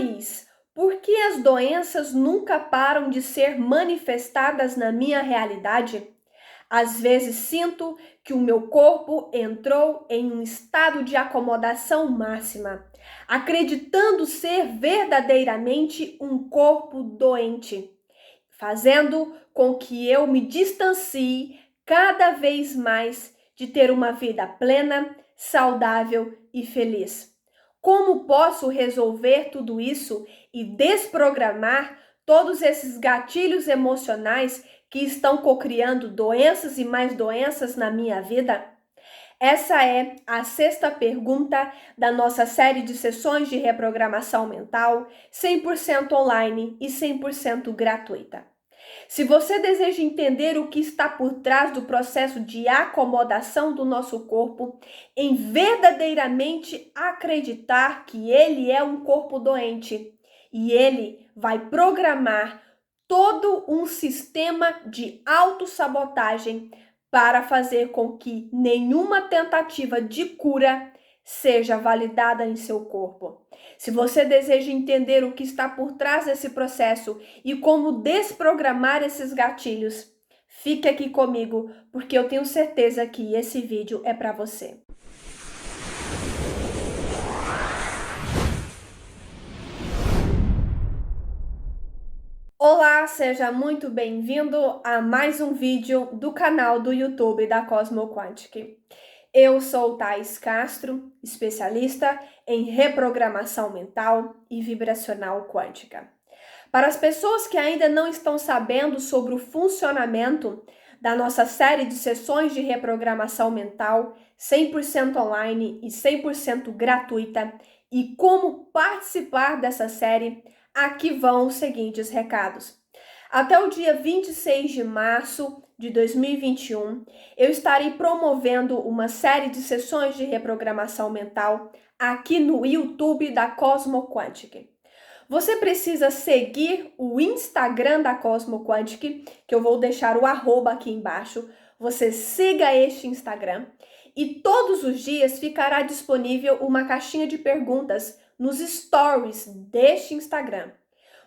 Thaís, por que as doenças nunca param de ser manifestadas na minha realidade? Às vezes sinto que o meu corpo entrou em um estado de acomodação máxima, acreditando ser verdadeiramente um corpo doente, fazendo com que eu me distancie cada vez mais de ter uma vida plena, saudável e feliz. Como posso resolver tudo isso e desprogramar todos esses gatilhos emocionais que estão cocriando doenças e mais doenças na minha vida? Essa é a sexta pergunta da nossa série de sessões de reprogramação mental, 100% online e 100% gratuita. Se você deseja entender o que está por trás do processo de acomodação do nosso corpo, em verdadeiramente acreditar que ele é um corpo doente e ele vai programar todo um sistema de autossabotagem para fazer com que nenhuma tentativa de cura seja validada em seu corpo. Se você deseja entender o que está por trás desse processo e como desprogramar esses gatilhos, fique aqui comigo, porque eu tenho certeza que esse vídeo é para você. Olá, seja muito bem-vindo a mais um vídeo do canal do YouTube da Cosmo Quantic. Eu sou Thaís Castro, especialista em reprogramação mental e vibracional quântica. Para as pessoas que ainda não estão sabendo sobre o funcionamento da nossa série de sessões de reprogramação mental 100% online e 100% gratuita e como participar dessa série, aqui vão os seguintes recados. Até o dia 26 de março de 2021, eu estarei promovendo uma série de sessões de reprogramação mental aqui no YouTube da Cosmo Quantic. Você precisa seguir o Instagram da Cosmo Quantic, que eu vou deixar o arroba aqui embaixo. Você siga este Instagram e todos os dias ficará disponível uma caixinha de perguntas nos stories deste Instagram.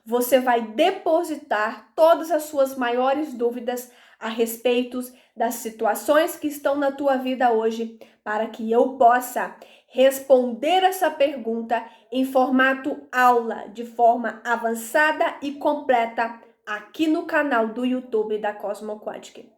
Você vai depositar todas as suas maiores dúvidas a respeito das situações que estão na tua vida hoje, para que eu possa responder essa pergunta em formato aula, de forma avançada e completa, aqui no canal do YouTube da Cosmo Quantic.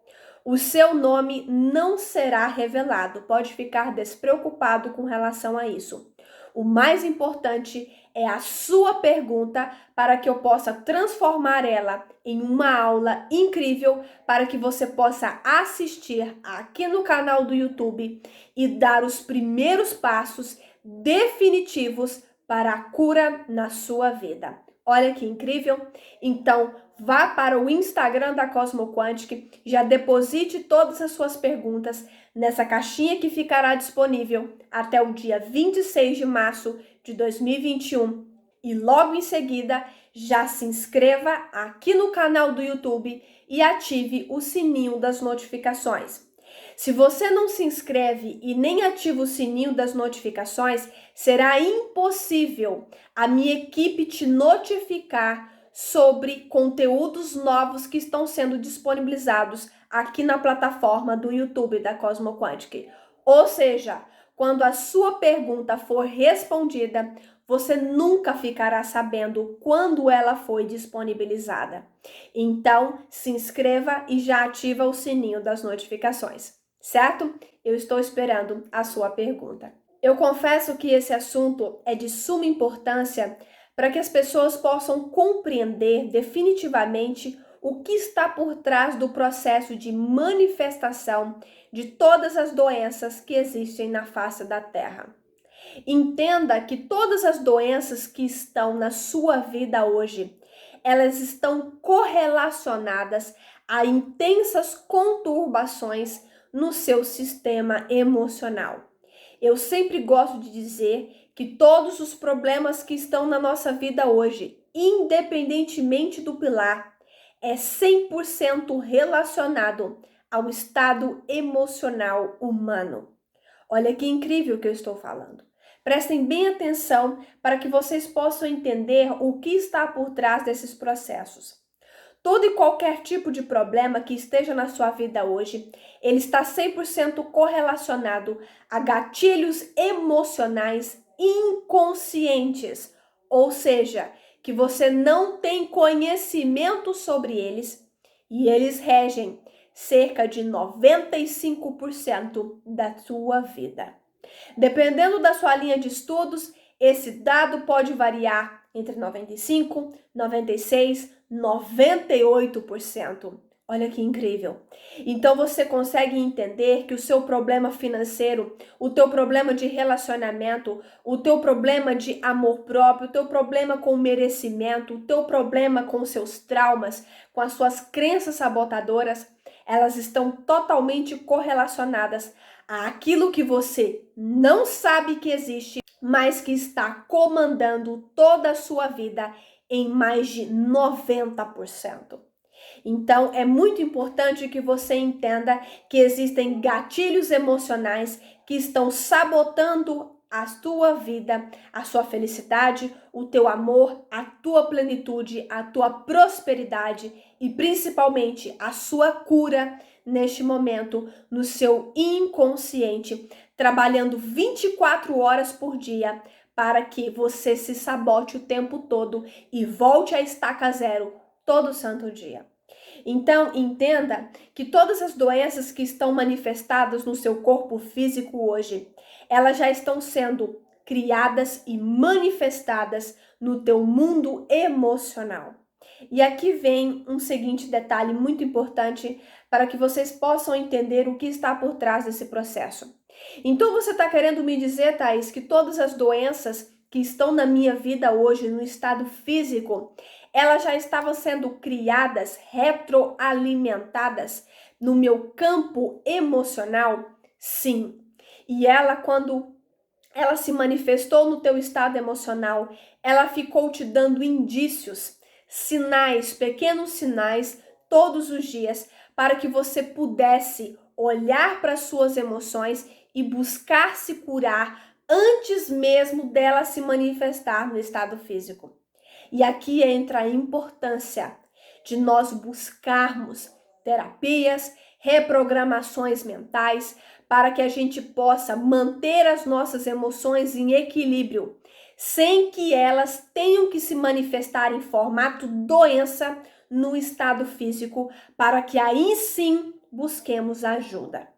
O seu nome não será revelado, pode ficar despreocupado com relação a isso. O mais importante é a sua pergunta para que eu possa transformar ela em uma aula incrível para que você possa assistir aqui no canal do YouTube e dar os primeiros passos definitivos para a cura na sua vida. Olha que incrível! Então, vá para o Instagram da Cosmo Quantic, já deposite todas as suas perguntas nessa caixinha que ficará disponível até o dia 26 de março de 2021. E logo em seguida, já se inscreva aqui no canal do YouTube e ative o sininho das notificações. Se você não se inscreve e nem ativa o sininho das notificações, será impossível a minha equipe te notificar sobre conteúdos novos que estão sendo disponibilizados aqui na plataforma do YouTube da Cosmo Quantic. Ou seja, quando a sua pergunta for respondida, você nunca ficará sabendo quando ela foi disponibilizada. Então, se inscreva e já ativa o sininho das notificações, certo? Eu estou esperando a sua pergunta. Eu confesso que esse assunto é de suma importância para que as pessoas possam compreender definitivamente o que está por trás do processo de manifestação de todas as doenças que existem na face da Terra. Entenda que todas as doenças que estão na sua vida hoje, elas estão correlacionadas a intensas conturbações no seu sistema emocional. Eu sempre gosto de dizer que todos os problemas que estão na nossa vida hoje, independentemente do pilar, é 100% relacionado ao estado emocional humano. Olha que incrível que eu estou falando. Prestem bem atenção para que vocês possam entender o que está por trás desses processos. Todo e qualquer tipo de problema que esteja na sua vida hoje, ele está 100% correlacionado a gatilhos emocionais inconscientes, ou seja, que você não tem conhecimento sobre eles e eles regem cerca de 95% da sua vida. Dependendo da sua linha de estudos, esse dado pode variar entre 95, 96, 98%. Olha que incrível. Então você consegue entender que o seu problema financeiro, o teu problema de relacionamento, o teu problema de amor próprio, o teu problema com merecimento, o teu problema com seus traumas, com as suas crenças sabotadoras, elas estão totalmente correlacionadas àquilo que você não sabe que existe, mas que está comandando toda a sua vida em mais de 90%. Então, é muito importante que você entenda que existem gatilhos emocionais que estão sabotando a tua vida, a sua felicidade, o teu amor, a tua plenitude, a tua prosperidade e principalmente a sua cura neste momento no seu inconsciente, trabalhando 24 horas por dia para que você se sabote o tempo todo e volte à estaca zero todo santo dia. Então, entenda que todas as doenças que estão manifestadas no seu corpo físico hoje, elas já estão sendo criadas e manifestadas no teu mundo emocional. E aqui vem um seguinte detalhe muito importante para que vocês possam entender o que está por trás desse processo. Então, você está querendo me dizer, Thaís, que todas as doenças que estão na minha vida hoje, no estado físico, elas já estavam sendo criadas, retroalimentadas no meu campo emocional? Sim. E ela, quando ela se manifestou no teu estado emocional, ela ficou te dando indícios, sinais, pequenos sinais, todos os dias, para que você pudesse olhar para as suas emoções e buscar se curar antes mesmo dela se manifestar no estado físico. E aqui entra a importância de nós buscarmos terapias, reprogramações mentais, para que a gente possa manter as nossas emoções em equilíbrio, sem que elas tenham que se manifestar em formato doença no estado físico, para que aí sim busquemos ajuda.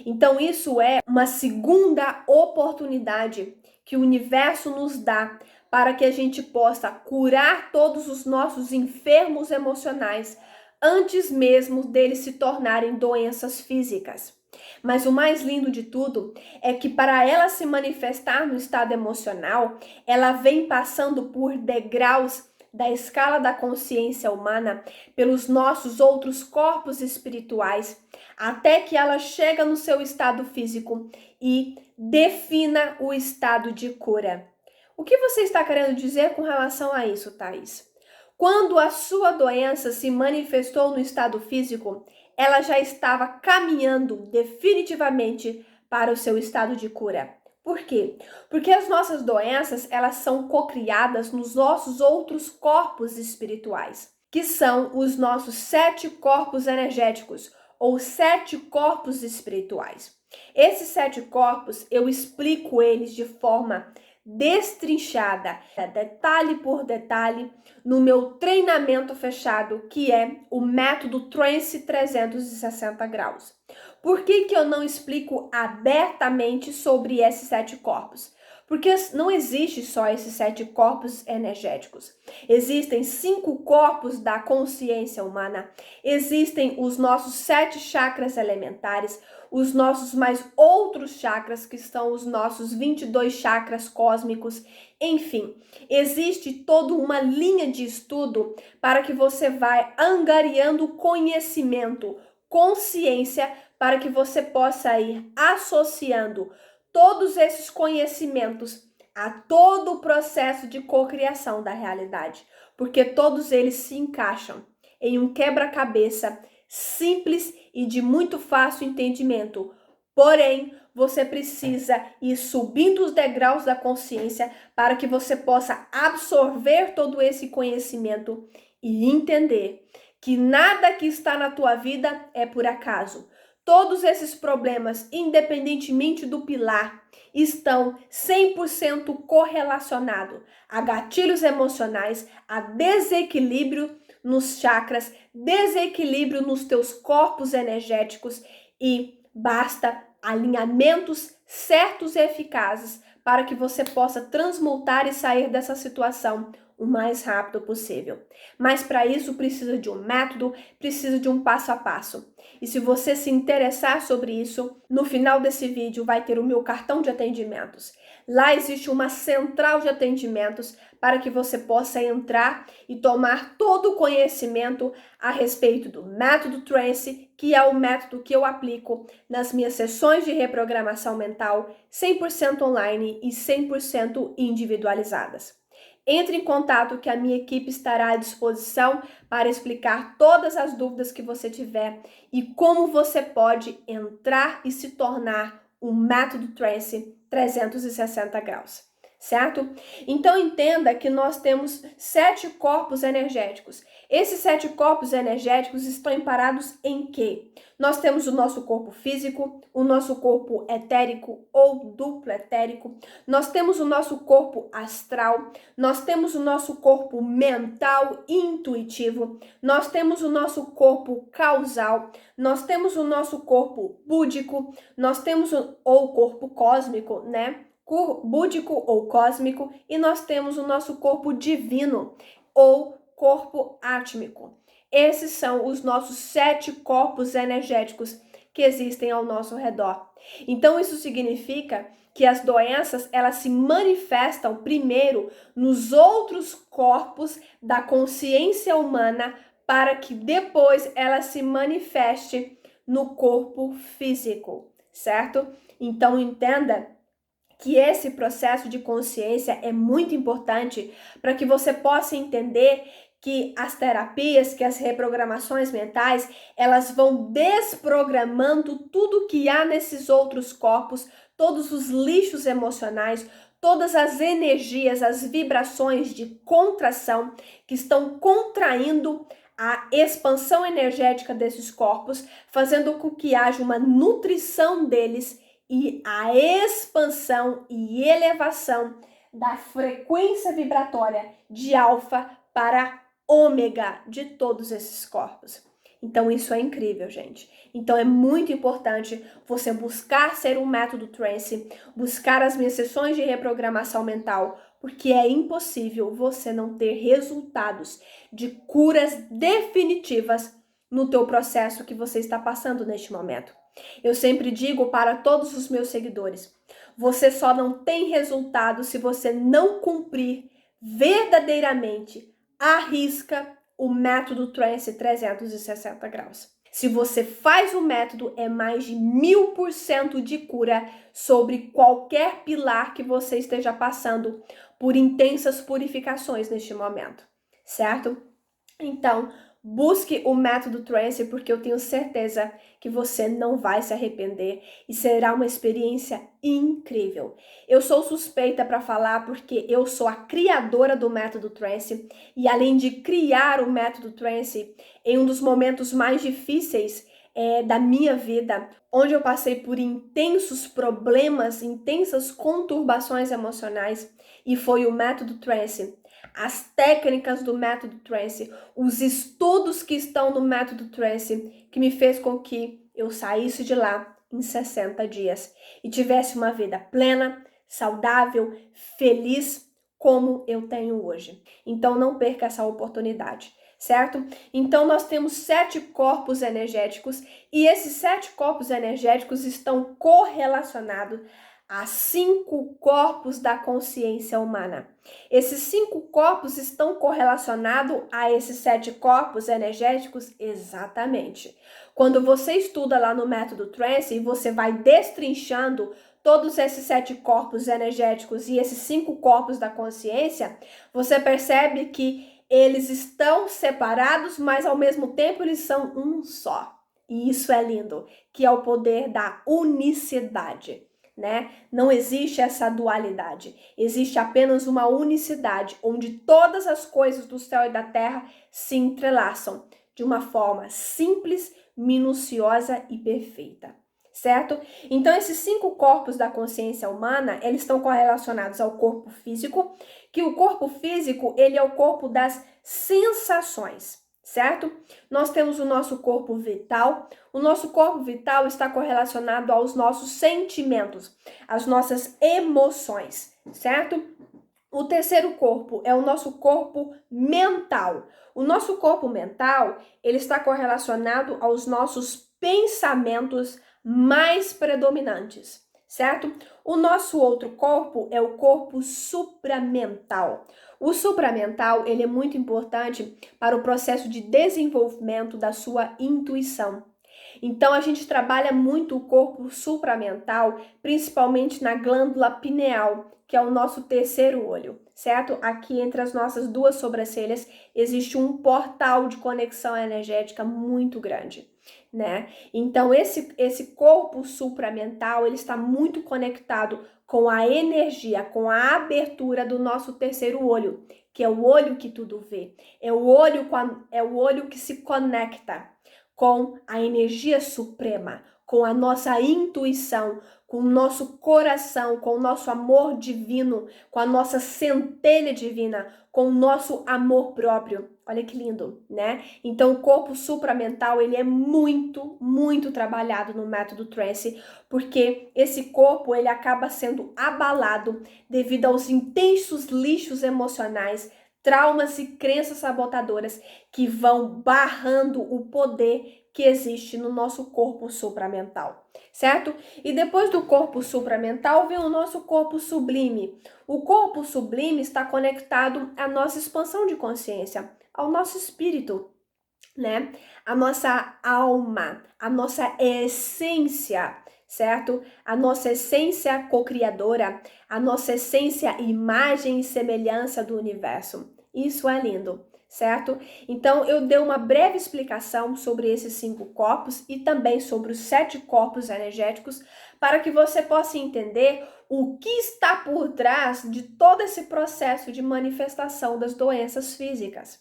Então, isso é uma segunda oportunidade que o universo nos dá para que a gente possa curar todos os nossos enfermos emocionais antes mesmo deles se tornarem doenças físicas. Mas o mais lindo de tudo é que para ela se manifestar no estado emocional, ela vem passando por degraus da escala da consciência humana, pelos nossos outros corpos espirituais, até que ela chega no seu estado físico e defina o estado de cura. O que você está querendo dizer com relação a isso, Thaís? Quando a sua doença se manifestou no estado físico, ela já estava caminhando definitivamente para o seu estado de cura. Por quê? Porque as nossas doenças, elas são cocriadas nos nossos outros corpos espirituais, que são os nossos 7 corpos energéticos, ou 7 corpos espirituais. Esses 7 corpos, eu explico eles de forma destrinchada, detalhe por detalhe, no meu treinamento fechado, que é o método Trance 360 graus. Por que eu não explico abertamente sobre esses 7 corpos? Porque não existe só esses 7 corpos energéticos. Existem 5 corpos da consciência humana. Existem os nossos 7 chakras elementares, os nossos mais outros chakras, que são os nossos 22 chakras cósmicos. Enfim, existe toda uma linha de estudo para que você vá angariando conhecimento, consciência, para que você possa ir associando todos esses conhecimentos a todo o processo de cocriação da realidade, porque todos eles se encaixam em um quebra-cabeça simples e de muito fácil entendimento. Porém, você precisa ir subindo os degraus da consciência para que você possa absorver todo esse conhecimento e entender que nada que está na tua vida é por acaso. Todos esses problemas, independentemente do pilar, estão 100% correlacionados a gatilhos emocionais, a desequilíbrio nos chakras, desequilíbrio nos teus corpos energéticos e basta alinhamentos certos e eficazes para que você possa transmutar e sair dessa situação o mais rápido possível. Mas para isso precisa de um método, precisa de um passo a passo. E se você se interessar sobre isso, no final desse vídeo vai ter o meu cartão de atendimentos. Lá existe uma central de atendimentos para que você possa entrar e tomar todo o conhecimento a respeito do método Trance, que é o método que eu aplico nas minhas sessões de reprogramação mental 100% online e 100% individualizadas. Entre em contato que a minha equipe estará à disposição para explicar todas as dúvidas que você tiver e como você pode entrar e se tornar um método Trance 360 graus, certo? Então entenda que nós temos 7 corpos energéticos. Esses 7 corpos energéticos estão emparados em quê? Nós temos o nosso corpo físico, o nosso corpo etérico ou duplo etérico, nós temos o nosso corpo astral, nós temos o nosso corpo mental e intuitivo, nós temos o nosso corpo causal, nós temos o nosso corpo búdico, nós temos ou corpo cósmico, né? Búdico ou cósmico, e nós temos o nosso corpo divino ou corpo átmico. Esses são os nossos 7 corpos energéticos que existem ao nosso redor. Então isso significa que as doenças, elas se manifestam primeiro nos outros corpos da consciência humana para que depois ela se manifeste no corpo físico, certo? Então entenda que esse processo de consciência é muito importante para que você possa entender que as terapias, que as reprogramações mentais, elas vão desprogramando tudo que há nesses outros corpos, todos os lixos emocionais, todas as energias, as vibrações de contração que estão contraindo a expansão energética desses corpos, fazendo com que haja uma nutrição deles e a expansão e elevação da frequência vibratória de alfa para ômega de todos esses corpos. Então isso é incrível, gente. Então é muito importante você buscar ser um método Trance, buscar as minhas sessões de reprogramação mental, porque é impossível você não ter resultados de curas definitivas no teu processo que você está passando neste momento. Eu sempre digo para todos os meus seguidores, você só não tem resultado se você não cumprir verdadeiramente à risca o método Trance 360 graus. Se você faz o método, é mais de 1000% de cura sobre qualquer pilar que você esteja passando por intensas purificações neste momento, certo? Então, busque o método Trance, porque eu tenho certeza que você não vai se arrepender e será uma experiência incrível. Eu sou suspeita para falar porque eu sou a criadora do método Trance e além de criar o método Trance em um dos momentos mais difíceis da minha vida, onde eu passei por intensos problemas, intensas conturbações emocionais, e foi o método Trance, as técnicas do método Trance, os estudos que estão no método Trance, que me fez com que eu saísse de lá em 60 dias e tivesse uma vida plena, saudável, feliz, como eu tenho hoje. Então não perca essa oportunidade, certo? Então nós temos 7 corpos energéticos e esses 7 corpos energéticos estão correlacionados a 5 corpos da consciência humana. Esses 5 corpos estão correlacionados a esses 7 corpos energéticos? Exatamente. Quando você estuda lá no método Trance e você vai destrinchando todos esses 7 corpos energéticos e esses 5 corpos da consciência, você percebe que eles estão separados, mas ao mesmo tempo eles são um só. E isso é lindo, que é o poder da unicidade. né? Não existe essa dualidade, existe apenas uma unicidade, onde todas as coisas do céu e da terra se entrelaçam de uma forma simples, minuciosa e perfeita, certo? Então, esses 5 corpos da consciência humana, eles estão correlacionados ao corpo físico, que o corpo físico, ele é o corpo das sensações, certo? Nós temos o nosso corpo vital. O nosso corpo vital está correlacionado aos nossos sentimentos, às nossas emoções, certo? O terceiro corpo é o nosso corpo mental. O nosso corpo mental, ele está correlacionado aos nossos pensamentos mais predominantes, certo? O nosso outro corpo é o corpo supramental. O supramental, ele é muito importante para o processo de desenvolvimento da sua intuição. Então, a gente trabalha muito o corpo supramental, principalmente na glândula pineal, que é o nosso terceiro olho, certo? Aqui entre as nossas 2 sobrancelhas existe um portal de conexão energética muito grande, né? Então, esse corpo supramental, ele está muito conectado com a energia, com a abertura do nosso terceiro olho, que é o olho que tudo vê. É o olho que se conecta com a energia suprema, com a nossa intuição, com o nosso coração, com o nosso amor divino, com a nossa centelha divina, com o nosso amor próprio. Olha que lindo, né? Então, o corpo supramental, ele é muito, muito trabalhado no método trance, porque esse corpo, ele acaba sendo abalado devido aos intensos lixos emocionais, traumas e crenças sabotadoras que vão barrando o poder que existe no nosso corpo supramental, certo? E depois do corpo supramental vem o nosso corpo sublime. O corpo sublime está conectado à nossa expansão de consciência, ao nosso espírito, né? A nossa alma, a nossa essência, certo? A nossa essência co-criadora, a nossa essência imagem e semelhança do universo. Isso é lindo, certo? Então, eu dei uma breve explicação sobre esses 5 corpos e também sobre os 7 corpos energéticos para que você possa entender o que está por trás de todo esse processo de manifestação das doenças físicas.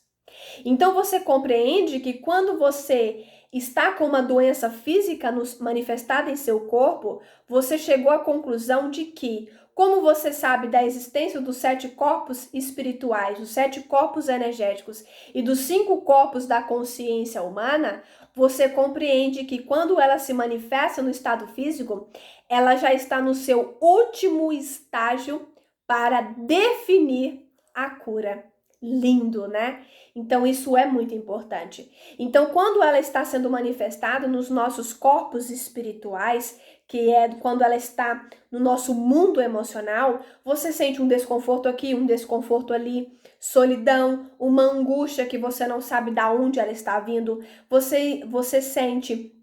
Então, você compreende que quando você está com uma doença física manifestada em seu corpo, você chegou à conclusão de que, como você sabe da existência dos 7 corpos espirituais, dos 7 corpos energéticos e dos 5 corpos da consciência humana, você compreende que quando ela se manifesta no estado físico, ela já está no seu último estágio para definir a cura. Lindo, né? Então, isso é muito importante. Então, quando ela está sendo manifestada nos nossos corpos espirituais, que é quando ela está no nosso mundo emocional, você sente um desconforto aqui, um desconforto ali, solidão, uma angústia que você não sabe de onde ela está vindo. Você sente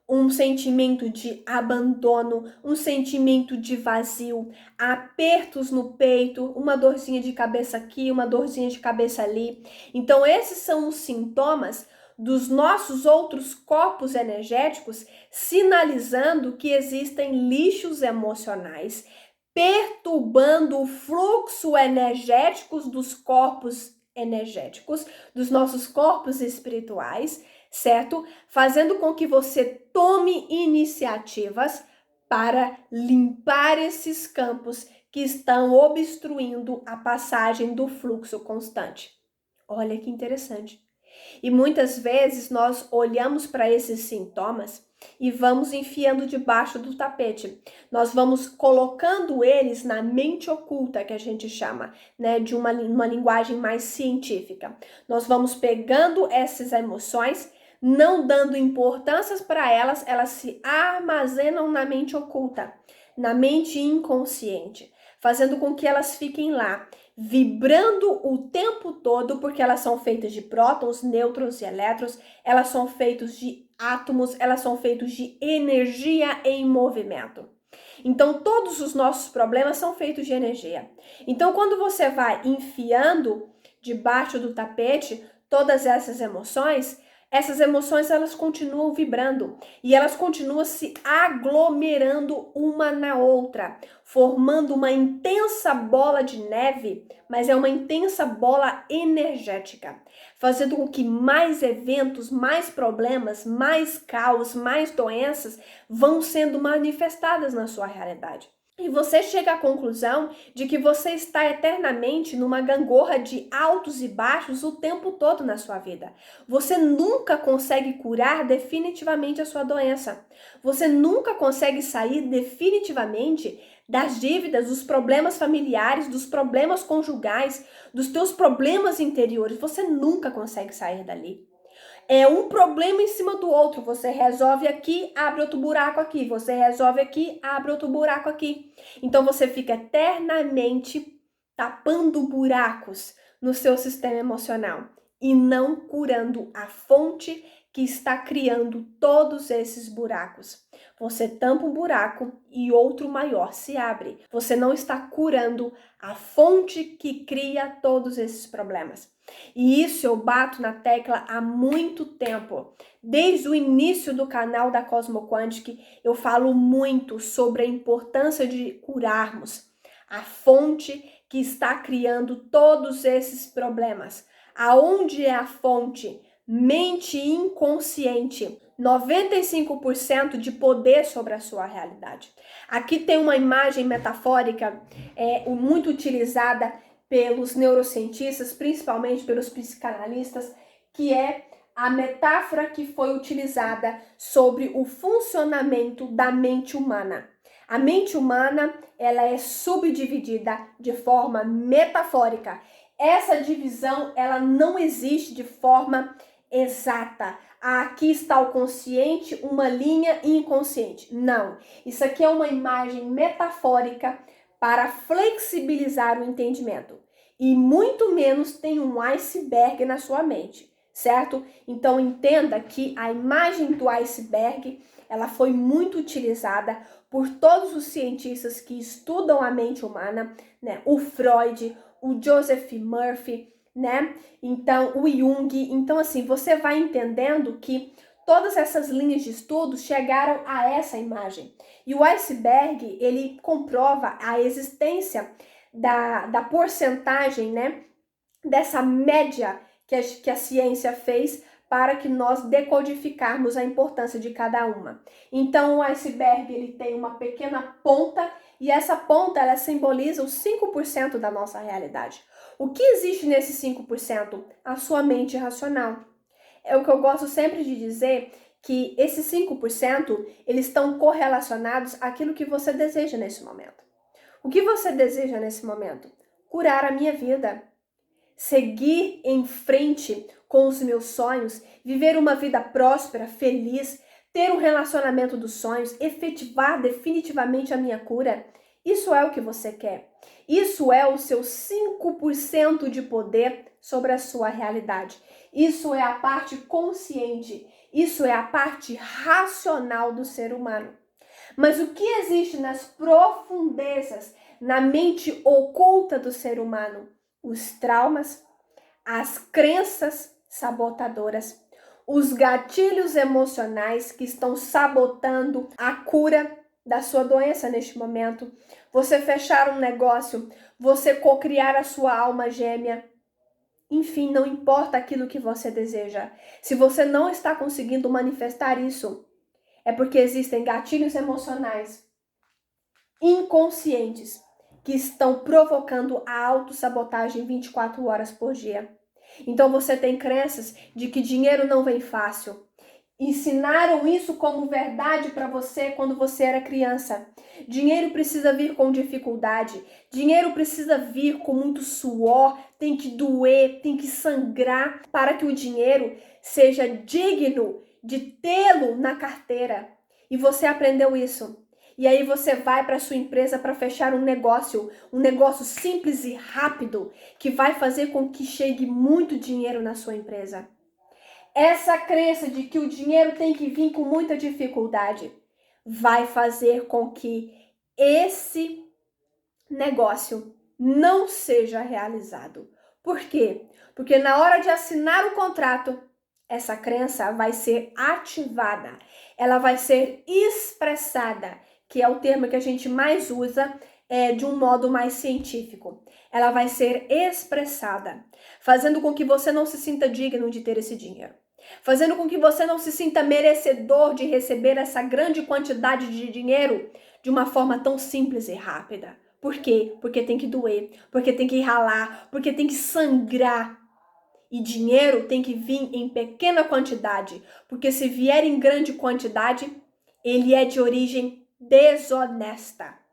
um sentimento de abandono, um sentimento de vazio, apertos no peito, uma dorzinha de cabeça aqui, uma dorzinha de cabeça ali. Então, esses são os sintomas dos nossos outros corpos energéticos, sinalizando que existem lixos emocionais, perturbando o fluxo energético dos corpos energéticos, dos nossos corpos espirituais, certo? Fazendo com que você tome iniciativas para limpar esses campos que estão obstruindo a passagem do fluxo constante. Olha que interessante. E muitas vezes nós olhamos para esses sintomas e vamos enfiando debaixo do tapete. Nós vamos colocando eles na mente oculta, que a gente chama, né, de uma linguagem mais científica. Nós vamos pegando essas emoções, não dando importância para elas, elas se armazenam na mente oculta, na mente inconsciente, fazendo com que elas fiquem lá, vibrando o tempo todo, porque elas são feitas de prótons, nêutrons e elétrons, elas são feitas de átomos, elas são feitas de energia em movimento. Então, todos os nossos problemas são feitos de energia. Então, quando você vai enfiando debaixo do tapete todas essas emoções, essas emoções elas continuam vibrando e elas continuam se aglomerando uma na outra, formando uma intensa bola de neve, mas é uma intensa bola energética, fazendo com que mais eventos, mais problemas, mais caos, mais doenças vão sendo manifestadas na sua realidade. E você chega à conclusão de que você está eternamente numa gangorra de altos e baixos o tempo todo na sua vida. Você nunca consegue curar definitivamente a sua doença. Você nunca consegue sair definitivamente das dívidas, dos problemas familiares, dos problemas conjugais, dos teus problemas interiores. Você nunca consegue sair dali. É um problema em cima do outro. Você resolve aqui, abre outro buraco aqui. Você resolve aqui, abre outro buraco aqui. Então você fica eternamente tapando buracos no seu sistema emocional e não curando a fonte que está criando todos esses buracos. Você tampa um buraco e outro maior se abre. Você não está curando a fonte que cria todos esses problemas. E isso eu bato na tecla há muito tempo. Desde o início do canal da Cosmo Quantic, eu falo muito sobre a importância de curarmos a fonte que está criando todos esses problemas. Aonde é a fonte? Mente inconsciente. 95% de poder sobre a sua realidade. Aqui tem uma imagem metafórica muito utilizada pelos neurocientistas, principalmente pelos psicanalistas, que é a metáfora que foi utilizada sobre o funcionamento da mente humana. A mente humana, ela é subdividida de forma metafórica. Essa divisão, ela não existe de forma exata. Aqui está o consciente, uma linha inconsciente. Não. Isso aqui é uma imagem metafórica para flexibilizar o entendimento. E muito menos tem um iceberg na sua mente, certo? Então entenda que a imagem do iceberg, ela foi muito utilizada por todos os cientistas que estudam a mente humana, né? O Freud, o Joseph Murphy, né? Então o Jung. Então assim, você vai entendendo que todas essas linhas de estudo chegaram a essa imagem. E o iceberg, ele comprova a existência da porcentagem, né, dessa média que a ciência fez para que nós decodificarmos a importância de cada uma. Então, o iceberg, ele tem uma pequena ponta e essa ponta, ela simboliza os 5% da nossa realidade. O que existe nesse 5%? A sua mente racional. É o que eu gosto sempre de dizer, que esses 5%, eles estão correlacionados àquilo que você deseja nesse momento. O que você deseja nesse momento? Curar a minha vida. Seguir em frente com os meus sonhos, viver uma vida próspera, feliz, ter um relacionamento dos sonhos, efetivar definitivamente a minha cura. Isso é o que você quer. Isso é o seu 5% de poder sobre a sua realidade. Isso é a parte consciente. Isso é a parte racional do ser humano. Mas o que existe nas profundezas, na mente oculta do ser humano? Os traumas, as crenças sabotadoras, os gatilhos emocionais que estão sabotando a cura da sua doença neste momento. Você fechar um negócio, você cocriar a sua alma gêmea. Enfim, não importa aquilo que você deseja. Se você não está conseguindo manifestar isso, é porque existem gatilhos emocionais inconscientes que estão provocando a autossabotagem 24 horas por dia. Então você tem crenças de que dinheiro não vem fácil. Ensinaram isso como verdade para você quando você era criança. Dinheiro precisa vir com dificuldade. Dinheiro precisa vir com muito suor, tem que doer, tem que sangrar para que o dinheiro seja digno de tê-lo na carteira. E você aprendeu isso. E aí você vai para sua empresa para fechar um negócio simples e rápido, que vai fazer com que chegue muito dinheiro na sua empresa. Essa crença de que o dinheiro tem que vir com muita dificuldade vai fazer com que esse negócio não seja realizado. Por quê? Porque na hora de assinar o contrato, essa crença vai ser ativada, ela vai ser expressada, que é o termo que a gente mais usa de um modo mais científico. Ela vai ser expressada, fazendo com que você não se sinta digno de ter esse dinheiro, fazendo com que você não se sinta merecedor de receber essa grande quantidade de dinheiro de uma forma tão simples e rápida. Por quê? Porque tem que doer, porque tem que ralar, porque tem que sangrar. E dinheiro tem que vir em pequena quantidade, porque se vier em grande quantidade, ele é de origem desonesta.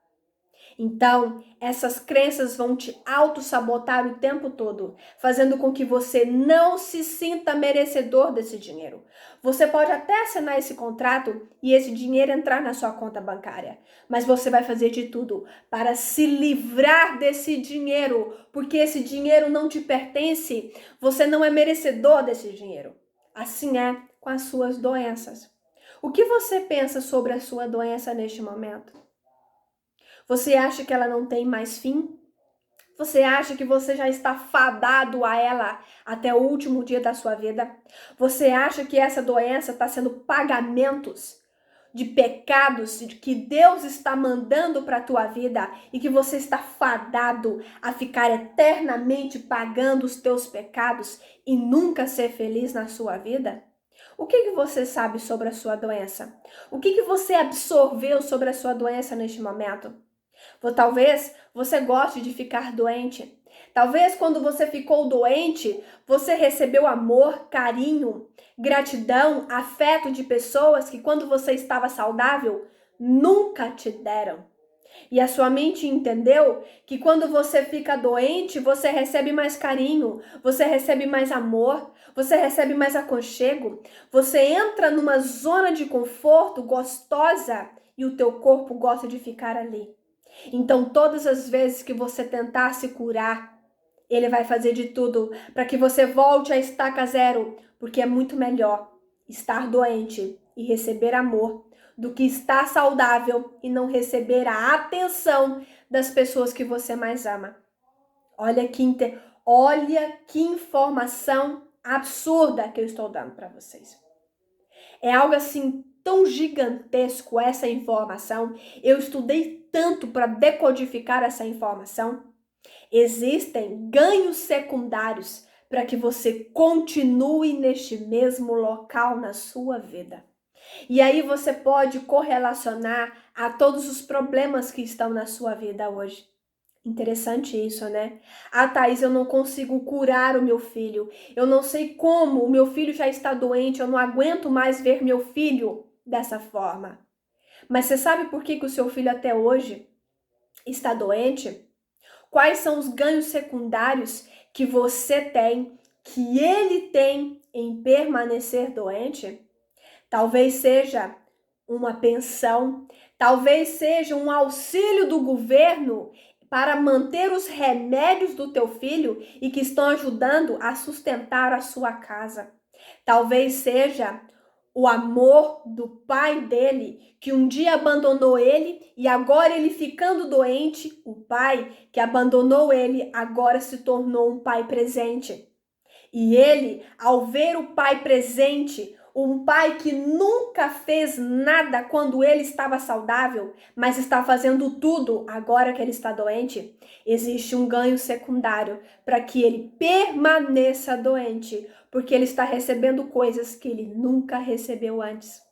Então, essas crenças vão te auto-sabotar o tempo todo, fazendo com que você não se sinta merecedor desse dinheiro. Você pode até assinar esse contrato e esse dinheiro entrar na sua conta bancária, mas você vai fazer de tudo para se livrar desse dinheiro, porque esse dinheiro não te pertence, você não é merecedor desse dinheiro. Assim é com as suas doenças. O que você pensa sobre a sua doença neste momento? Você acha que ela não tem mais fim? Você acha que você já está fadado a ela até o último dia da sua vida? Você acha que essa doença está sendo pagamentos de pecados que Deus está mandando para a tua vida e que você está fadado a ficar eternamente pagando os teus pecados e nunca ser feliz na sua vida? O que você sabe sobre a sua doença? O que você absorveu sobre a sua doença neste momento? Talvez você goste de ficar doente. Talvez quando você ficou doente, você recebeu amor, carinho, gratidão, afeto de pessoas que quando você estava saudável, nunca te deram. E a sua mente entendeu que quando você fica doente, você recebe mais carinho, você recebe mais amor, você recebe mais aconchego, você entra numa zona de conforto gostosa e o teu corpo gosta de ficar ali. Então, todas as vezes que você tentar se curar, ele vai fazer de tudo para que você volte a estaca zero, porque é muito melhor estar doente e receber amor do que estar saudável e não receber a atenção das pessoas que você mais ama. Olha que informação absurda que eu estou dando para vocês. É algo assim tão gigantesco essa informação. Eu estudei tanto para decodificar essa informação. Existem ganhos secundários para que você continue neste mesmo local na sua vida. E aí você pode correlacionar a todos os problemas que estão na sua vida hoje. Interessante isso, né? Ah, Thaís, eu não consigo curar o meu filho. Eu não sei como, o meu filho já está doente, eu não aguento mais ver meu filho dessa forma. Mas você sabe por que o seu filho até hoje está doente? Quais são os ganhos secundários que você tem, que ele tem em permanecer doente? Talvez seja uma pensão, talvez seja um auxílio do governo para manter os remédios do teu filho e que estão ajudando a sustentar a sua casa. Talvez seja o amor do pai dele, que um dia abandonou ele e agora ele ficando doente, o pai que abandonou ele agora se tornou um pai presente. E ele, ao ver o pai presente, um pai que nunca fez nada quando ele estava saudável, mas está fazendo tudo agora que ele está doente, existe um ganho secundário para que ele permaneça doente, porque ele está recebendo coisas que ele nunca recebeu antes.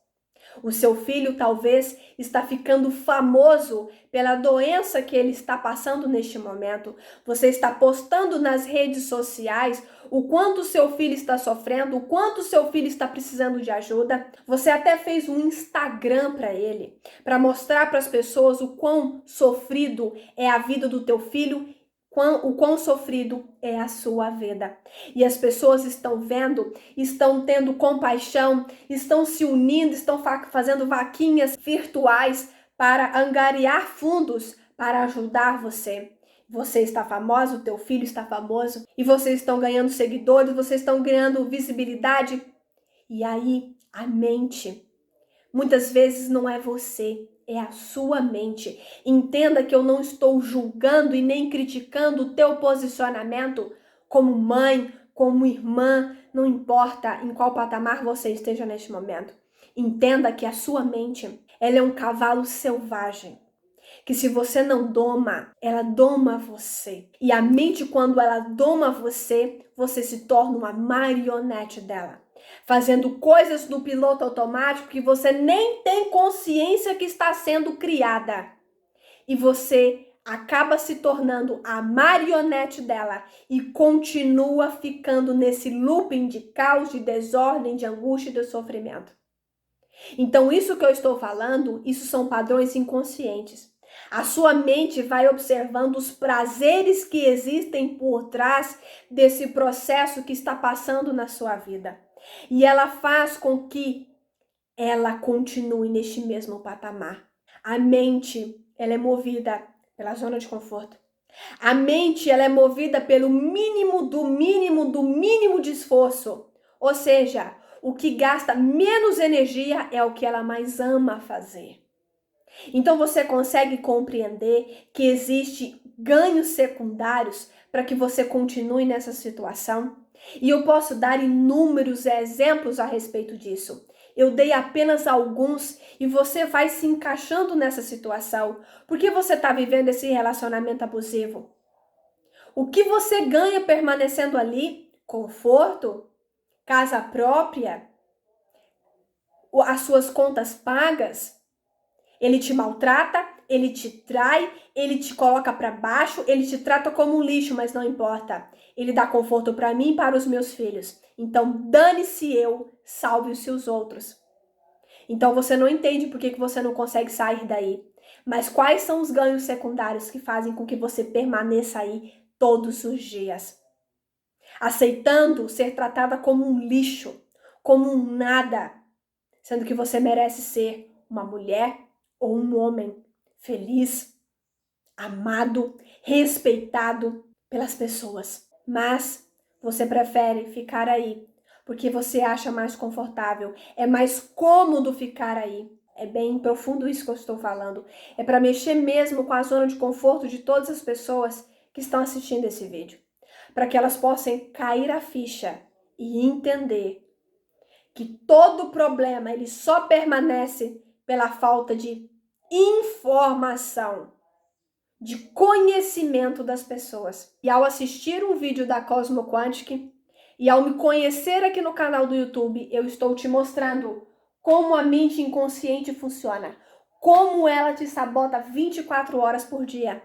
O seu filho talvez está ficando famoso pela doença que ele está passando neste momento. Você está postando nas redes sociais o quanto seu filho está sofrendo, o quanto seu filho está precisando de ajuda. Você até fez um Instagram para ele, para mostrar para as pessoas o quão sofrido é a vida do teu filho, o quão sofrido é a sua vida. E as pessoas estão vendo, estão tendo compaixão, estão se unindo, estão fazendo vaquinhas virtuais para angariar fundos para ajudar você. Você está famoso, o teu filho está famoso, e vocês estão ganhando seguidores, vocês estão ganhando visibilidade. E aí, a mente, muitas vezes não é você, é a sua mente. Entenda que eu não estou julgando e nem criticando o teu posicionamento como mãe, como irmã, não importa em qual patamar você esteja neste momento, entenda que a sua mente, ela é um cavalo selvagem, que se você não doma, ela doma você. E a mente, quando ela doma você, você se torna uma marionete dela, fazendo coisas no piloto automático que você nem tem consciência que está sendo criada. E você acaba se tornando a marionete dela e continua ficando nesse looping de caos, de desordem, de angústia e de sofrimento. Então, isso que eu estou falando, isso são padrões inconscientes. A sua mente vai observando os prazeres que existem por trás desse processo que está passando na sua vida. E ela faz com que ela continue neste mesmo patamar. A mente, ela é movida pela zona de conforto. A mente, ela é movida pelo mínimo do mínimo do mínimo de esforço. Ou seja, o que gasta menos energia é o que ela mais ama fazer. Então você consegue compreender que existe ganhos secundários para que você continue nessa situação? E eu posso dar inúmeros exemplos a respeito disso. Eu dei apenas alguns e você vai se encaixando nessa situação. Por que você está vivendo esse relacionamento abusivo? O que você ganha permanecendo ali? Conforto? Casa própria? As suas contas pagas? Ele te maltrata, ele te trai, ele te coloca para baixo, ele te trata como um lixo, mas não importa. Ele dá conforto para mim e para os meus filhos. Então, dane-se eu, salve os seus outros. Então, você não entende por que você não consegue sair daí. Mas quais são os ganhos secundários que fazem com que você permaneça aí todos os dias? Aceitando ser tratada como um lixo, como um nada, sendo que você merece ser uma mulher ou um homem feliz, amado, respeitado pelas pessoas. Mas você prefere ficar aí porque você acha mais confortável, é mais cômodo ficar aí. É bem profundo isso que eu estou falando. É para mexer mesmo com a zona de conforto de todas as pessoas que estão assistindo esse vídeo, para que elas possam cair a ficha e entender que todo problema ele só permanece pela falta de informação, de conhecimento das pessoas. E ao assistir um vídeo da Cosmo Quantic e ao me conhecer aqui no canal do YouTube, eu estou te mostrando como a mente inconsciente funciona, como ela te sabota 24 horas por dia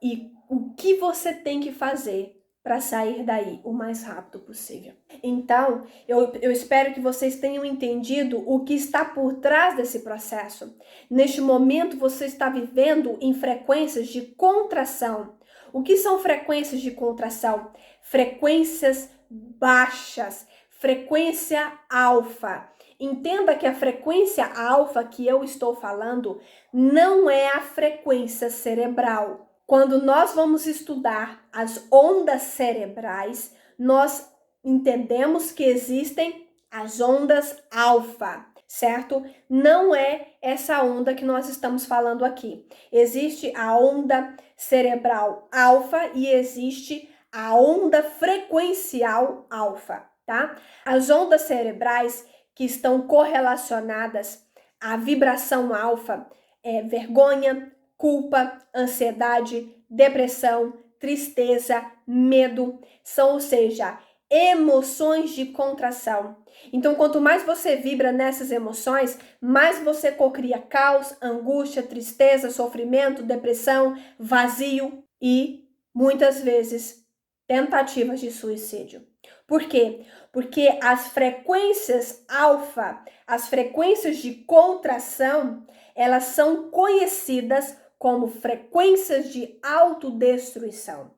e o que você tem que fazer para sair daí o mais rápido possível. Então, eu espero que vocês tenham entendido o que está por trás desse processo. Neste momento, você está vivendo em frequências de contração. O que são frequências de contração? Frequências baixas, frequência alfa. Entenda que a frequência alfa que eu estou falando não é a frequência cerebral. Quando nós vamos estudar as ondas cerebrais, nós entendemos que existem as ondas alfa, certo? Não é essa onda que nós estamos falando aqui. Existe a onda cerebral alfa e existe a onda frequencial alfa, tá? As ondas cerebrais que estão correlacionadas à vibração alfa é vergonha, culpa, ansiedade, depressão, tristeza, medo, são, ou seja, emoções de contração. Então, quanto mais você vibra nessas emoções, mais você cocria caos, angústia, tristeza, sofrimento, depressão, vazio e, muitas vezes, tentativas de suicídio. Por quê? Porque as frequências alfa, as frequências de contração, elas são conhecidas como frequências de autodestruição.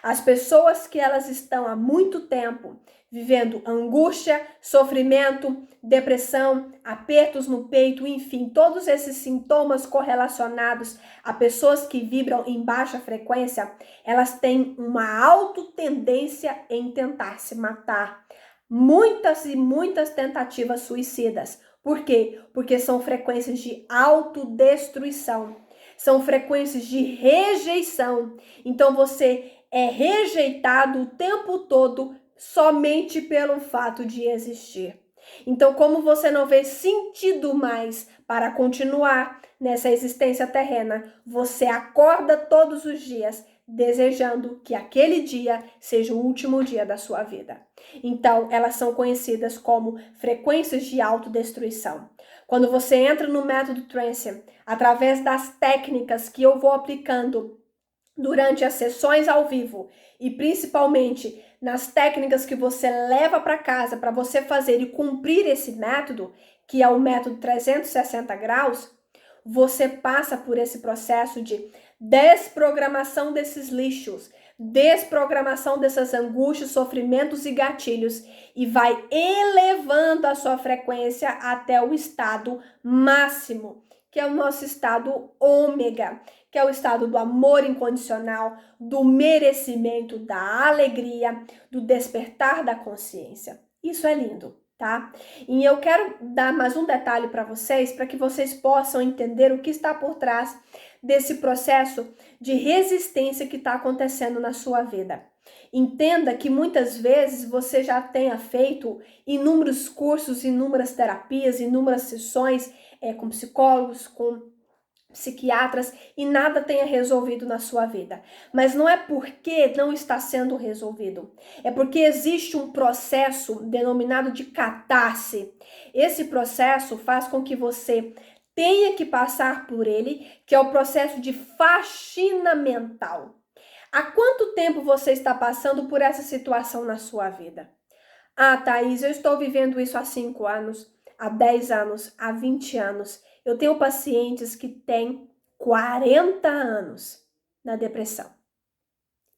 As pessoas que elas estão há muito tempo vivendo angústia, sofrimento, depressão, apertos no peito, enfim, todos esses sintomas correlacionados a pessoas que vibram em baixa frequência, elas têm uma autotendência em tentar se matar. Muitas e muitas tentativas suicidas. Por quê? Porque são frequências de autodestruição. São frequências de rejeição. Então você é rejeitado o tempo todo somente pelo fato de existir. Então, como você não vê sentido mais para continuar nessa existência terrena, você acorda todos os dias desejando que aquele dia seja o último dia da sua vida. Então, elas são conhecidas como frequências de autodestruição. Quando você entra no método Trance, através das técnicas que eu vou aplicando durante as sessões ao vivo e principalmente nas técnicas que você leva para casa para você fazer e cumprir esse método, que é o método 360 graus, você passa por esse processo de desprogramação desses lixos, desprogramação dessas angústias, sofrimentos e gatilhos e vai elevando a sua frequência até o estado máximo, que é o nosso estado ômega, que é o estado do amor incondicional, do merecimento, da alegria, do despertar da consciência. Isso é lindo, tá? E eu quero dar mais um detalhe para vocês, para que vocês possam entender o que está por trás desse processo de resistência que está acontecendo na sua vida. Entenda que muitas vezes você já tenha feito inúmeros cursos, inúmeras terapias, inúmeras sessões com psicólogos, com psiquiatras e nada tenha resolvido na sua vida. Mas não é porque não está sendo resolvido. É porque existe um processo denominado de catarse. Esse processo faz com que você tenha que passar por ele, que é o processo de faxina mental. Há quanto tempo você está passando por essa situação na sua vida? Ah, Thaís, eu estou vivendo isso há 5 anos, há 10 anos, há 20 anos. Eu tenho pacientes que têm 40 anos na depressão.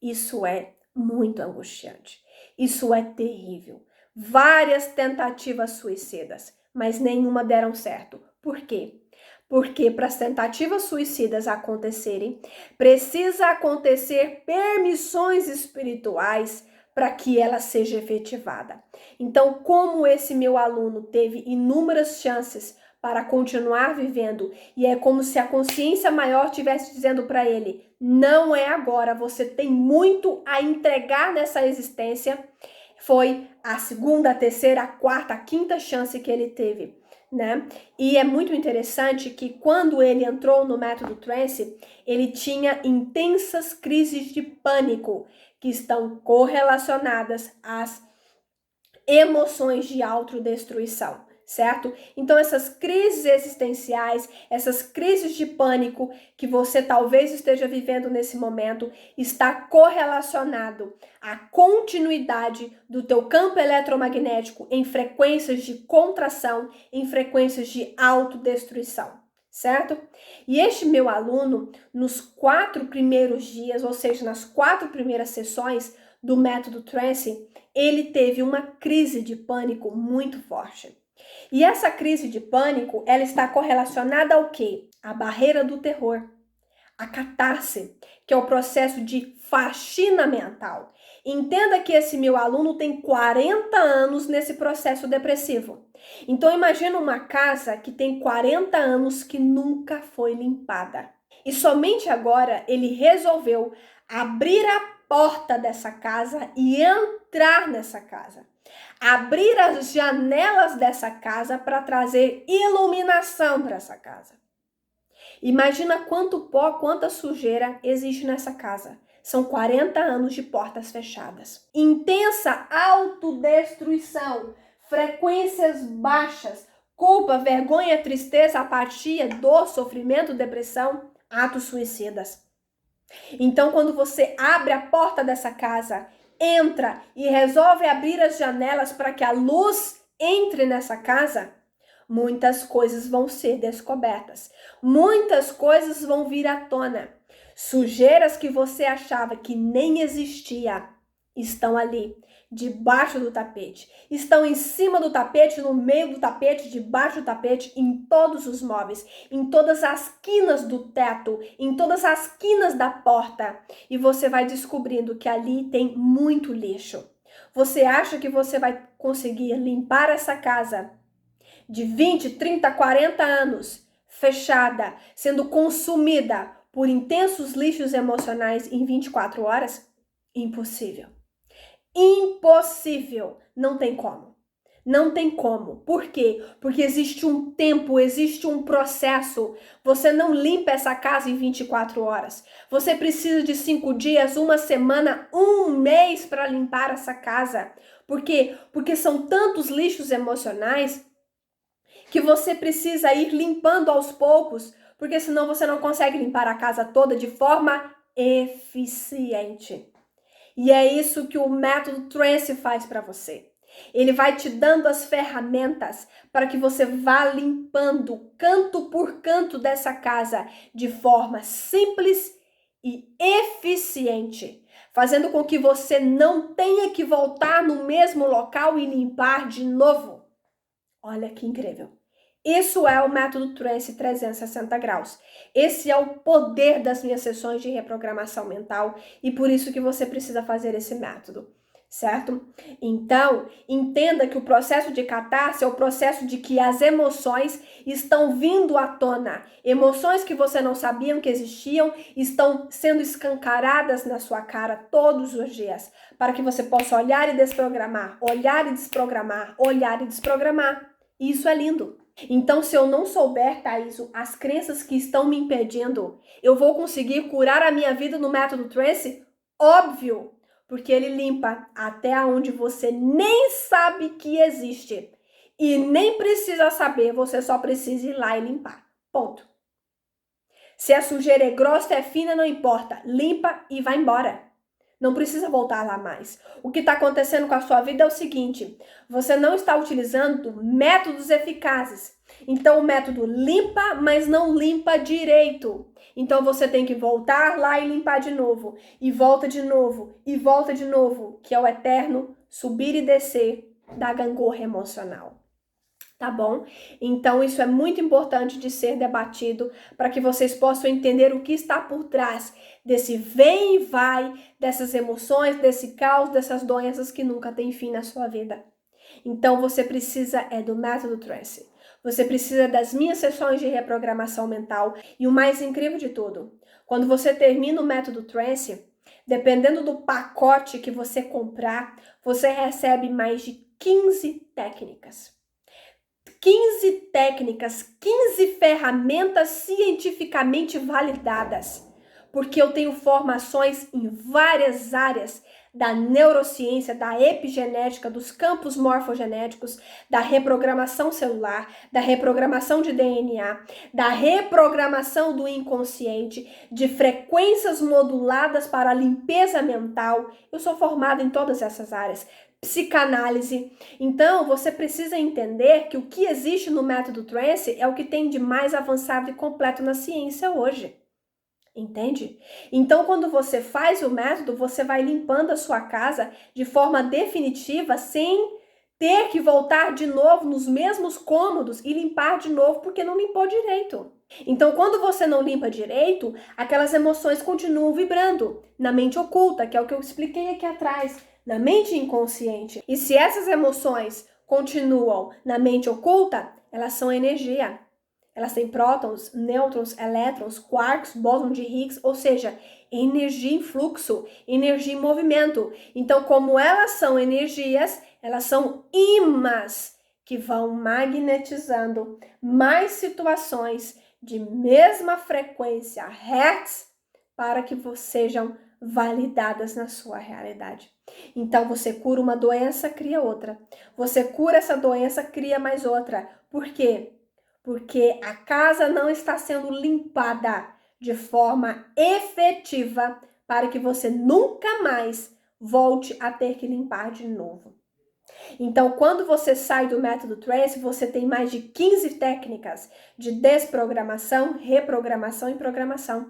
Isso é muito angustiante. Isso é terrível. Várias tentativas suicidas, mas nenhuma deram certo. Por quê? Porque para as tentativas suicidas acontecerem, precisa acontecer permissões espirituais para que ela seja efetivada. Então, como esse meu aluno teve inúmeras chances para continuar vivendo, e é como se a consciência maior estivesse dizendo para ele, não é agora, você tem muito a entregar nessa existência, foi a segunda, a terceira, a quarta, a quinta chance que ele teve, né? E é muito interessante que quando ele entrou no método Trance, ele tinha intensas crises de pânico que estão correlacionadas às emoções de autodestruição, certo? Então essas crises existenciais, essas crises de pânico que você talvez esteja vivendo nesse momento, está correlacionado à continuidade do teu campo eletromagnético em frequências de contração, em frequências de autodestruição, certo? E este meu aluno, nos 4 primeiros dias, ou seja, nas 4 primeiras sessões do método Trance, ele teve uma crise de pânico muito forte. E essa crise de pânico, ela está correlacionada ao quê? A barreira do terror, a catarse, que é o processo de faxina mental. Entenda que esse meu aluno tem 40 anos nesse processo depressivo. Então imagina uma casa que tem 40 anos que nunca foi limpada. E somente agora ele resolveu abrir a porta dessa casa e entrar nessa casa. Abrir as janelas dessa casa para trazer iluminação para essa casa. Imagina quanto pó, quanta sujeira existe nessa casa. São 40 anos de portas fechadas. Intensa autodestruição, frequências baixas, culpa, vergonha, tristeza, apatia, dor, sofrimento, depressão, atos suicidas. Então, quando você abre a porta dessa casa, entra e resolve abrir as janelas para que a luz entre nessa casa, muitas coisas vão ser descobertas. Muitas coisas vão vir à tona. Sujeiras que você achava que nem existia estão ali, debaixo do tapete. Estão em cima do tapete, no meio do tapete, debaixo do tapete, em todos os móveis, em todas as quinas do teto, em todas as quinas da porta. E você vai descobrindo que ali tem muito lixo. Você acha que você vai conseguir limpar essa casa de 20, 30, 40 anos, fechada, sendo consumida por intensos lixos emocionais em 24 horas? Impossível. Impossível. Não tem como. Não tem como. Por quê? Porque existe um tempo, existe um processo. Você não limpa essa casa em 24 horas. Você precisa de 5 dias, uma semana, um mês para limpar essa casa. Por quê? Porque são tantos lixos emocionais que você precisa ir limpando aos poucos, porque senão você não consegue limpar a casa toda de forma eficiente. E é isso que o método Trance faz para você. Ele vai te dando as ferramentas para que você vá limpando canto por canto dessa casa de forma simples e eficiente, fazendo com que você não tenha que voltar no mesmo local e limpar de novo. Olha que incrível. Isso é o método Trance 360 graus. Esse é o poder das minhas sessões de reprogramação mental e por isso que você precisa fazer esse método, certo? Então, entenda que o processo de catarse é o processo de que as emoções estão vindo à tona. Emoções que você não sabia que existiam estão sendo escancaradas na sua cara todos os dias, para que você possa olhar e desprogramar, olhar e desprogramar, olhar e desprogramar. E isso é lindo. Então, se eu não souber, Thaíso, as crenças que estão me impedindo, eu vou conseguir curar a minha vida no método Trance? Óbvio, porque ele limpa até onde você nem sabe que existe. E nem precisa saber, você só precisa ir lá e limpar. Ponto. Se a sujeira é grossa, é fina, não importa. Limpa e vai embora. Não precisa voltar lá mais. O que está acontecendo com a sua vida é o seguinte: você não está utilizando métodos eficazes. Então o método limpa, mas não limpa direito. Então você tem que voltar lá e limpar de novo. E volta de novo. E volta de novo. Que é o eterno subir e descer da gangorra emocional. Tá bom? Então isso é muito importante de ser debatido para que vocês possam entender o que está por trás desse vem e vai, dessas emoções, desse caos, dessas doenças que nunca tem fim na sua vida. Então você precisa do método Trance. Você precisa das minhas sessões de reprogramação mental e o mais incrível de tudo, quando você termina o método Trance, dependendo do pacote que você comprar, você recebe mais de 15 técnicas. 15 técnicas, 15 ferramentas cientificamente validadas, porque eu tenho formações em várias áreas da neurociência, da epigenética, dos campos morfogenéticos, da reprogramação celular, da reprogramação de DNA, da reprogramação do inconsciente, de frequências moduladas para a limpeza mental. Eu sou formada em todas essas áreas. Psicanálise. Então, você precisa entender que o que existe no método Trance é o que tem de mais avançado e completo na ciência hoje. Entende? Então, quando você faz o método, você vai limpando a sua casa de forma definitiva, sem ter que voltar de novo nos mesmos cômodos e limpar de novo porque não limpou direito. Então, quando você não limpa direito, aquelas emoções continuam vibrando na mente oculta, que é o que eu expliquei aqui atrás, na mente inconsciente. E se essas emoções continuam na mente oculta, elas são energia. Elas têm prótons, nêutrons, elétrons, quarks, bóson de Higgs, ou seja, energia em fluxo, energia em movimento. Então, como elas são energias, elas são ímãs que vão magnetizando mais situações de mesma frequência, hertz, para que sejam validadas na sua realidade. Então, você cura uma doença, cria outra. Você cura essa doença, cria mais outra. Por quê? Porque a casa não está sendo limpada de forma efetiva para que você nunca mais volte a ter que limpar de novo. Então, quando você sai do método Trance, você tem mais de 15 técnicas de desprogramação, reprogramação e programação.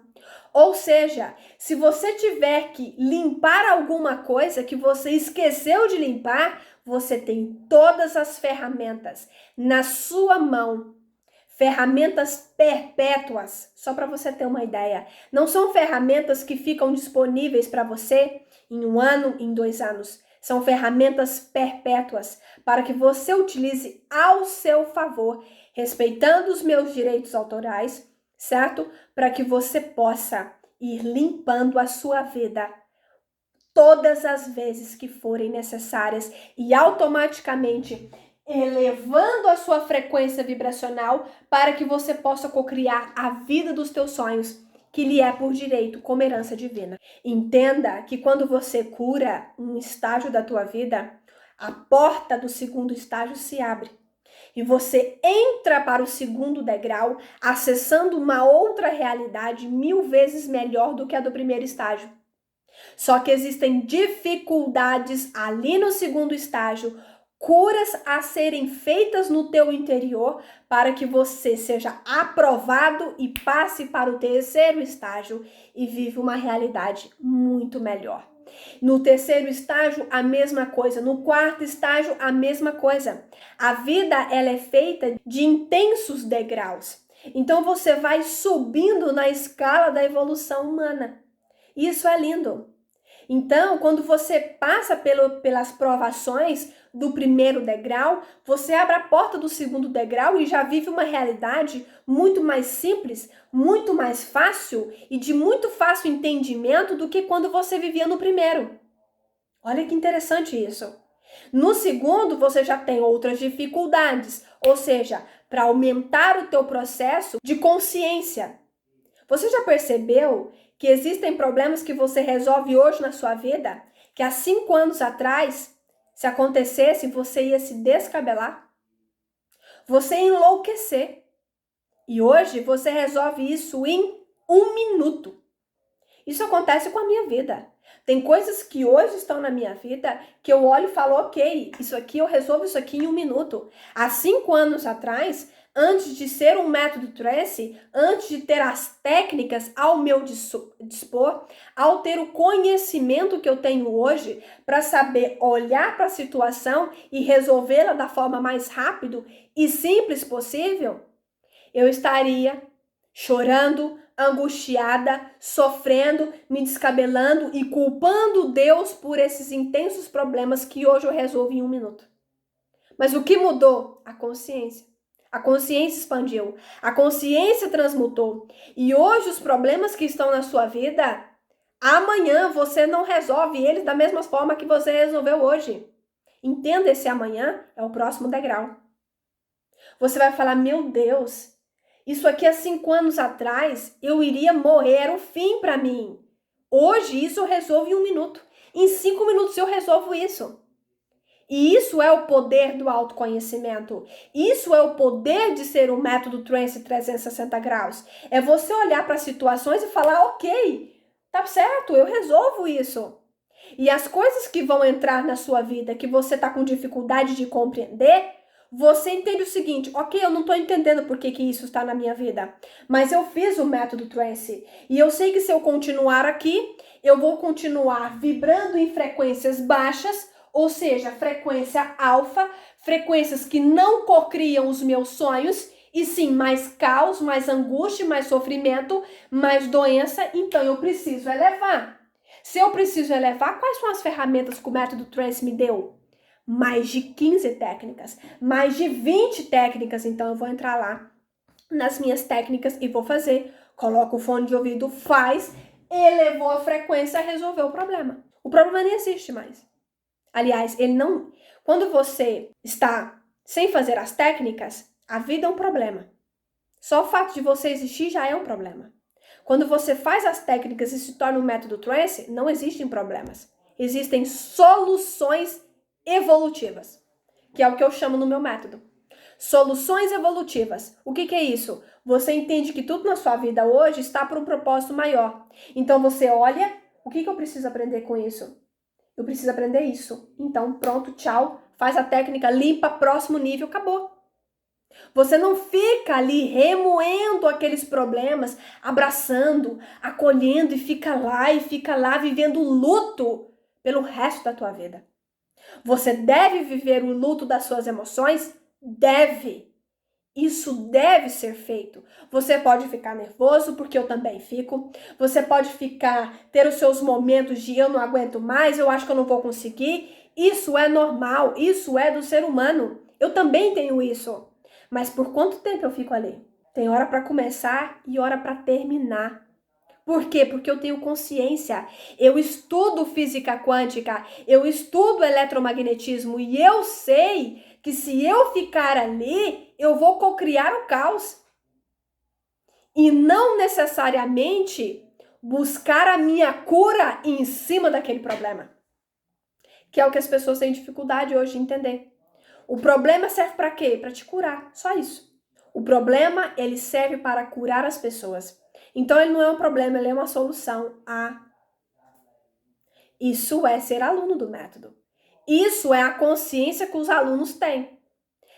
Ou seja, se você tiver que limpar alguma coisa que você esqueceu de limpar, você tem todas as ferramentas na sua mão. Ferramentas perpétuas, só para você ter uma ideia. Não são ferramentas que ficam disponíveis para você em 1 ano, em 2 anos. São ferramentas perpétuas para que você utilize ao seu favor, respeitando os meus direitos autorais, certo? Para que você possa ir limpando a sua vida todas as vezes que forem necessárias e automaticamente elevando a sua frequência vibracional para que você possa cocriar a vida dos teus sonhos, que lhe é por direito como herança divina. Entenda que quando você cura um estágio da tua vida, a porta do segundo estágio se abre. E você entra para o segundo degrau, acessando uma outra realidade 1000 vezes melhor do que a do primeiro estágio. Só que existem dificuldades ali no segundo estágio, curas a serem feitas no teu interior para que você seja aprovado e passe para o terceiro estágio e viva uma realidade muito melhor. No terceiro estágio, a mesma coisa. No quarto estágio, a mesma coisa. A vida, ela é feita de intensos degraus. Então, você vai subindo na escala da evolução humana. Isso é lindo. Então, quando você passa pelas provações do primeiro degrau, você abre a porta do segundo degrau e já vive uma realidade muito mais simples, muito mais fácil e de muito fácil entendimento do que quando você vivia no primeiro. Olha que interessante isso. No segundo, você já tem outras dificuldades, ou seja, para aumentar o teu processo de consciência. Você já percebeu que existem problemas que você resolve hoje na sua vida, que há 5 anos atrás, se acontecesse, você ia se descabelar? Você ia enlouquecer. E hoje você resolve isso em 1 minuto. Isso acontece com a minha vida. Tem coisas que hoje estão na minha vida que eu olho e falo, ok, isso aqui eu resolvo isso aqui em 1 minuto. Há 5 anos atrás, antes de ser um método Tracy, antes de ter as técnicas ao meu dispor, ao ter o conhecimento que eu tenho hoje para saber olhar para a situação e resolvê-la da forma mais rápida e simples possível, eu estaria chorando, angustiada, sofrendo, me descabelando e culpando Deus por esses intensos problemas que hoje eu resolvo em 1 minuto. Mas o que mudou? A consciência. A consciência expandiu, a consciência transmutou. E hoje os problemas que estão na sua vida, amanhã você não resolve eles da mesma forma que você resolveu hoje. Entenda, esse amanhã é o próximo degrau. Você vai falar, meu Deus, isso aqui há 5 anos atrás, eu iria morrer, era o fim para mim. Hoje isso eu resolvo em 1 minuto. Em 5 minutos eu resolvo isso. E isso é o poder do autoconhecimento. Isso é o poder de ser o método Tracy 360 graus. É você olhar para situações e falar, ok, tá certo, eu resolvo isso. E as coisas que vão entrar na sua vida que você tá com dificuldade de compreender, você entende o seguinte, ok, eu não tô entendendo por que isso está na minha vida, mas eu fiz o método Tracy e eu sei que se eu continuar aqui, eu vou continuar vibrando em frequências baixas, ou seja, frequência alfa, frequências que não cocriam os meus sonhos, e sim mais caos, mais angústia, mais sofrimento, mais doença, então eu preciso elevar. Se eu preciso elevar, quais são as ferramentas que o método Tracy me deu? Mais de 15 técnicas, mais de 20 técnicas, então eu vou entrar lá nas minhas técnicas e vou fazer. Coloca o fone de ouvido, faz, elevou a frequência, resolveu o problema. O problema nem existe mais. Aliás, ele não... Quando você está sem fazer as técnicas, a vida é um problema. Só o fato de você existir já é um problema. Quando você faz as técnicas e se torna um método Tracy, não existem problemas. Existem soluções evolutivas, que é o que eu chamo no meu método. Soluções evolutivas. O que é isso? Você entende que tudo na sua vida hoje está por um propósito maior. Então você olha, o que eu preciso aprender com isso? Eu preciso aprender isso. Então pronto, tchau. Faz a técnica, limpa, próximo nível, acabou. Você não fica ali remoendo aqueles problemas, abraçando, acolhendo e fica lá vivendo luto pelo resto da tua vida. Você deve viver o luto das suas emoções? Deve. Isso deve ser feito. Você pode ficar nervoso, porque eu também fico. Você pode ter os seus momentos de eu não aguento mais, eu acho que eu não vou conseguir. Isso é normal, isso é do ser humano. Eu também tenho isso. Mas por quanto tempo eu fico ali? Tem hora para começar e hora para terminar. Por quê? Porque eu tenho consciência, eu estudo física quântica, eu estudo eletromagnetismo e eu sei que se eu ficar ali, eu vou cocriar o caos. E não necessariamente buscar a minha cura em cima daquele problema. Que é o que as pessoas têm dificuldade hoje de entender. O problema serve para quê? Para te curar, só isso. O problema, ele serve para curar as pessoas. Então, ele não é um problema, ele é uma solução. Isso é ser aluno do método. Isso é a consciência que os alunos têm.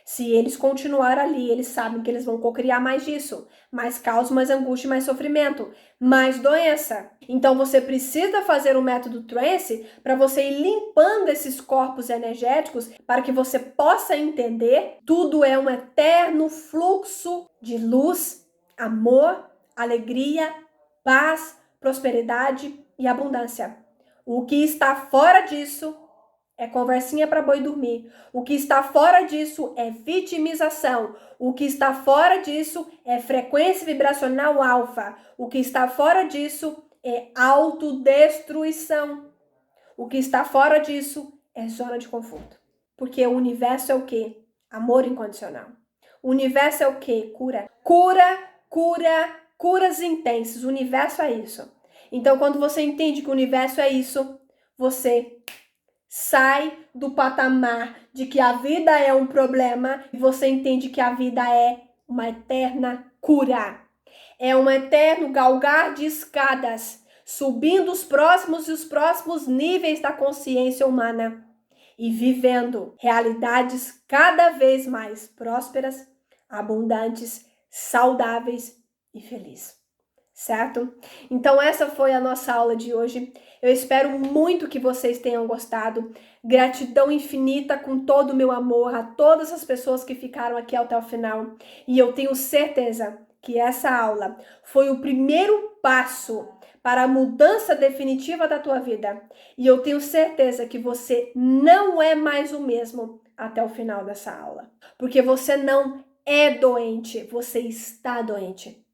Se eles continuarem ali, eles sabem que eles vão cocriar mais disso, mais caos, mais angústia, mais sofrimento, mais doença. Então você precisa fazer o método trance para você ir limpando esses corpos energéticos para que você possa entender tudo é um eterno fluxo de luz, amor, alegria, paz, prosperidade e abundância. O que está fora disso é conversinha para boi dormir. O que está fora disso é vitimização. O que está fora disso é frequência vibracional alfa. O que está fora disso é autodestruição. O que está fora disso é zona de conforto. Porque o universo é o quê? Amor incondicional. O universo é o quê? Cura. Curas intensas. O universo é isso. Então, quando você entende que o universo é isso, você sai do patamar de que a vida é um problema e você entende que a vida é uma eterna cura. É um eterno galgar de escadas, subindo os próximos níveis da consciência humana e vivendo realidades cada vez mais prósperas, abundantes, saudáveis e felizes. Certo? Então essa foi a nossa aula de hoje. Eu espero muito que vocês tenham gostado. Gratidão infinita com todo o meu amor a todas as pessoas que ficaram aqui até o final. E eu tenho certeza que essa aula foi o primeiro passo para a mudança definitiva da tua vida. E eu tenho certeza que você não é mais o mesmo até o final dessa aula. Porque você não é doente, você está doente.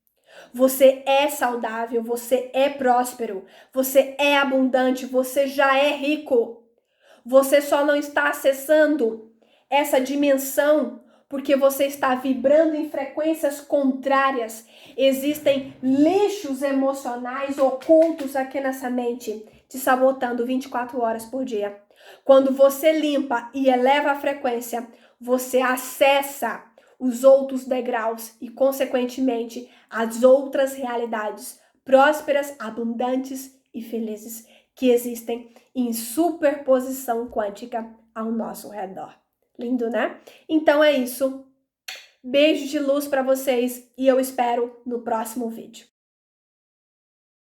Você é saudável, você é próspero, você é abundante, você já é rico. Você só não está acessando essa dimensão porque você está vibrando em frequências contrárias. Existem lixos emocionais ocultos aqui nessa mente, te sabotando 24 horas por dia. Quando você limpa e eleva a frequência, você acessa os outros degraus e, consequentemente, as outras realidades prósperas, abundantes e felizes que existem em superposição quântica ao nosso redor. Lindo, né? Então é isso. Beijo de luz para vocês e eu espero no próximo vídeo.